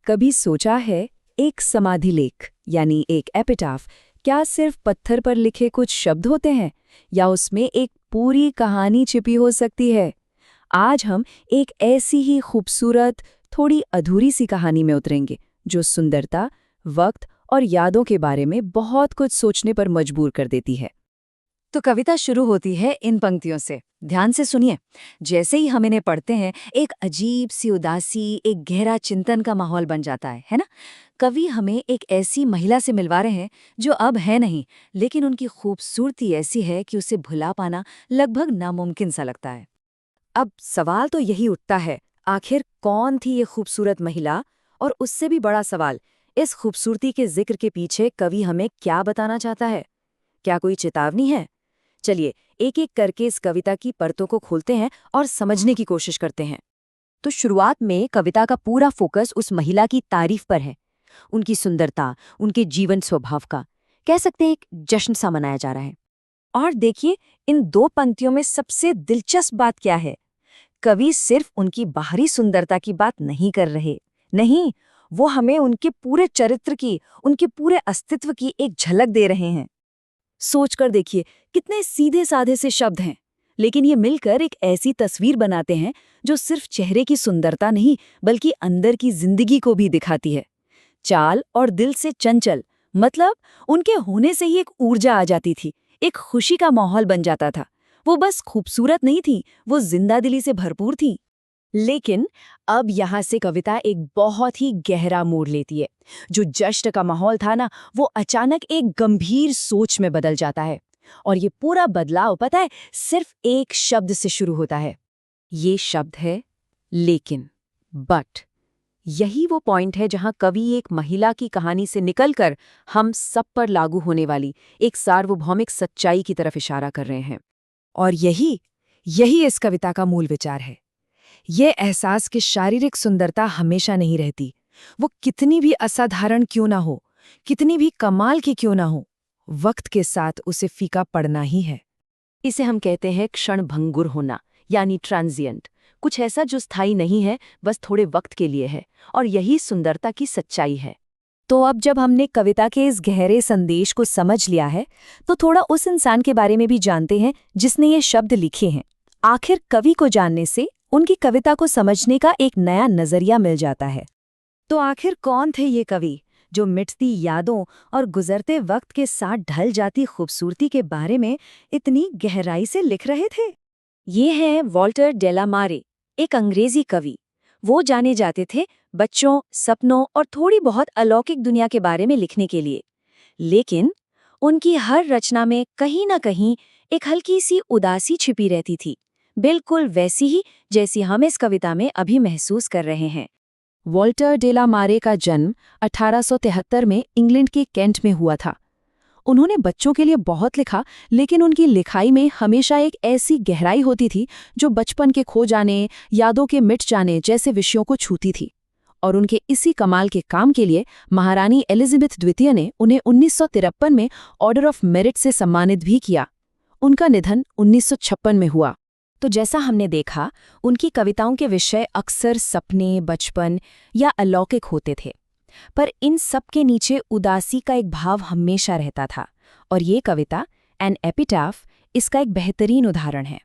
कभी सोचा है, एक समाधि लेख यानी एक एपिटाफ क्या सिर्फ पत्थर पर लिखे कुछ शब्द होते हैं या उसमें एक पूरी कहानी छिपी हो सकती है? आज हम एक ऐसी ही खूबसूरत, थोड़ी अधूरी सी कहानी में उतरेंगे जो सुंदरता, वक्त और यादों के बारे में बहुत कुछ सोचने पर मजबूर कर देती है। तो कविता शुरू होती है इन पंक्तियों से। ध्यान से सुनिए। जैसे ही हम इन्हें पढ़ते हैं, एक अजीब सी उदासी, एक गहरा चिंतन का माहौल बन जाता है ना? कवि हमें एक ऐसी महिला से मिलवा रहे हैं जो अब है नहीं, लेकिन उनकी खूबसूरती ऐसी है कि उसे भुला पाना लगभग नामुमकिन सा लगता है। अब सवाल तो यही उठता है, आखिर कौन थी ये खूबसूरत महिला? और उससे भी बड़ा सवाल, इस खूबसूरती के जिक्र के पीछे कवि हमें क्या बताना चाहता है? क्या कोई चेतावनी है? चलिए एक एक करके इस कविता की परतों को खोलते हैं और समझने की कोशिश करते हैं। तो शुरुआत में कविता का पूरा फोकस उस महिला की तारीफ पर है, उनकी सुंदरता, उनके जीवन स्वभाव का। कह सकते हैं एक जश्न सा मनाया जा रहा है। और देखिए, इन दो पंक्तियों में सबसे दिलचस्प बात क्या है? कवि सिर्फ उनकी बाहरी सुंदरता की बात नहीं कर रहे, नहीं, वो हमें उनके पूरे चरित्र की, उनके पूरे अस्तित्व की एक झलक दे रहे हैं। सोचकर देखिए, कितने सीधे साधे से शब्द हैं, लेकिन ये मिलकर एक ऐसी तस्वीर बनाते हैं जो सिर्फ चेहरे की सुंदरता नहीं, बल्कि अंदर की जिंदगी को भी दिखाती है। चाल और दिल से चंचल, मतलब उनके होने से ही एक ऊर्जा आ जाती थी, एक खुशी का माहौल बन जाता था। वो बस खूबसूरत नहीं थी, वो जिंदादिली से भरपूर थी। लेकिन अब यहाँ से कविता एक बहुत ही गहरा मोड़ लेती है। जो जश्न का माहौल था ना, वो अचानक एक गंभीर सोच में बदल जाता है। और ये पूरा बदलाव, पता है, सिर्फ एक शब्द से शुरू होता है। ये शब्द है लेकिन, बट। यही वो पॉइंट है जहाँ कवि एक महिला की कहानी से निकलकर हम सब पर लागू होने वाली एक सार्वभौमिक सच्चाई की तरफ इशारा कर रहे हैं। और यही यही इस कविता का मूल विचार है। ये एहसास कि शारीरिक सुंदरता हमेशा नहीं रहती, वो कितनी भी असाधारण क्यों ना हो, कितनी भी कमाल की क्यों ना हो, वक्त के साथ उसे फीका पड़ना ही है। इसे हम कहते हैं क्षणभंगुर होना, यानी ट्रांजिएंट। कुछ ऐसा जो स्थायी नहीं है, बस थोड़े वक्त के लिए है। और यही सुंदरता की सच्चाई है। तो अब जब हमने कविता के इस गहरे संदेश को समझ लिया है, तो थोड़ा उस इंसान के बारे में भी जानते हैं जिसने ये शब्द लिखे हैं। आखिर कवि को जानने से उनकी कविता को समझने का एक नया नजरिया मिल जाता है। तो आखिर कौन थे ये कवि जो मिटती यादों और गुजरते वक्त के साथ ढल जाती खूबसूरती के बारे में इतनी गहराई से लिख रहे थे? ये हैं वॉल्टर डेलामारे, एक अंग्रेजी कवि। वो जाने जाते थे बच्चों, सपनों और थोड़ी बहुत अलौकिक दुनिया के बारे में लिखने के लिए। लेकिन उनकी हर रचना में कहीं न कहीं एक हल्की सी उदासी छिपी रहती थी, बिल्कुल वैसी ही जैसी हम इस कविता में अभी महसूस कर रहे हैं। वॉल्टर डेलामारे का जन्म 1873 में इंग्लैंड के कैंट में हुआ था। उन्होंने बच्चों के लिए बहुत लिखा, लेकिन उनकी लिखाई में हमेशा एक ऐसी गहराई होती थी जो बचपन के खो जाने, यादों के मिट जाने जैसे विषयों को छूती थी। और उनके इसी कमाल के काम के लिए महारानी एलिजाबेथ द्वितीय ने उन्हें 1953 में ऑर्डर ऑफ मेरिट से सम्मानित भी किया। उनका निधन 1956 में हुआ। तो जैसा हमने देखा, उनकी कविताओं के विषय अक्सर सपने, बचपन या अलौकिक होते थे, पर इन सब के नीचे उदासी का एक भाव हमेशा रहता था। और ये कविता एन एपिटाफ इसका एक बेहतरीन उदाहरण है।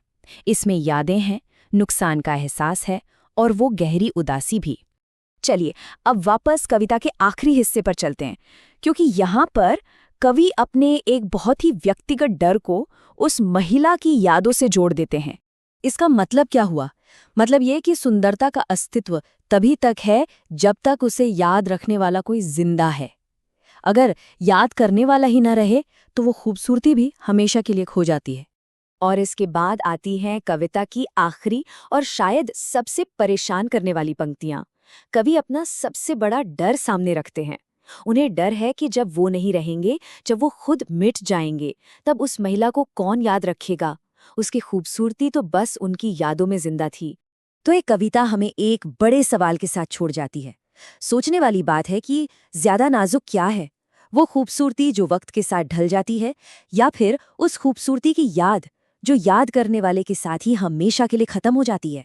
इसमें यादें हैं, नुकसान का एहसास है और वो गहरी उदासी भी। चलिए अब वापस कविता के आखिरी हिस्से पर चलते हैं, क्योंकि यहाँ पर कवि अपने एक बहुत ही व्यक्तिगत डर को उस महिला की यादों से जोड़ देते हैं। इसका मतलब क्या हुआ? मतलब ये कि सुंदरता का अस्तित्व तभी तक है जब तक उसे याद रखने वाला कोई जिंदा है। अगर याद करने वाला ही न रहे, तो वो खूबसूरती भी हमेशा के लिए खो जाती है। और इसके बाद आती हैं कविता की आखिरी और शायद सबसे परेशान करने वाली पंक्तियां। कवि अपना सबसे बड़ा डर सामने रखते हैं। उन्हें डर है कि जब वो नहीं रहेंगे, जब वो खुद मिट जाएंगे, तब उस महिला को कौन याद रखेगा? उसकी खूबसूरती तो बस उनकी यादों में जिंदा थी। तो ये कविता हमें एक बड़े सवाल के साथ छोड़ जाती है। सोचने वाली बात है कि ज्यादा नाजुक क्या है, वो खूबसूरती जो वक्त के साथ ढल जाती है, या फिर उस खूबसूरती की याद जो याद करने वाले के साथ ही हमेशा के लिए खत्म हो जाती है?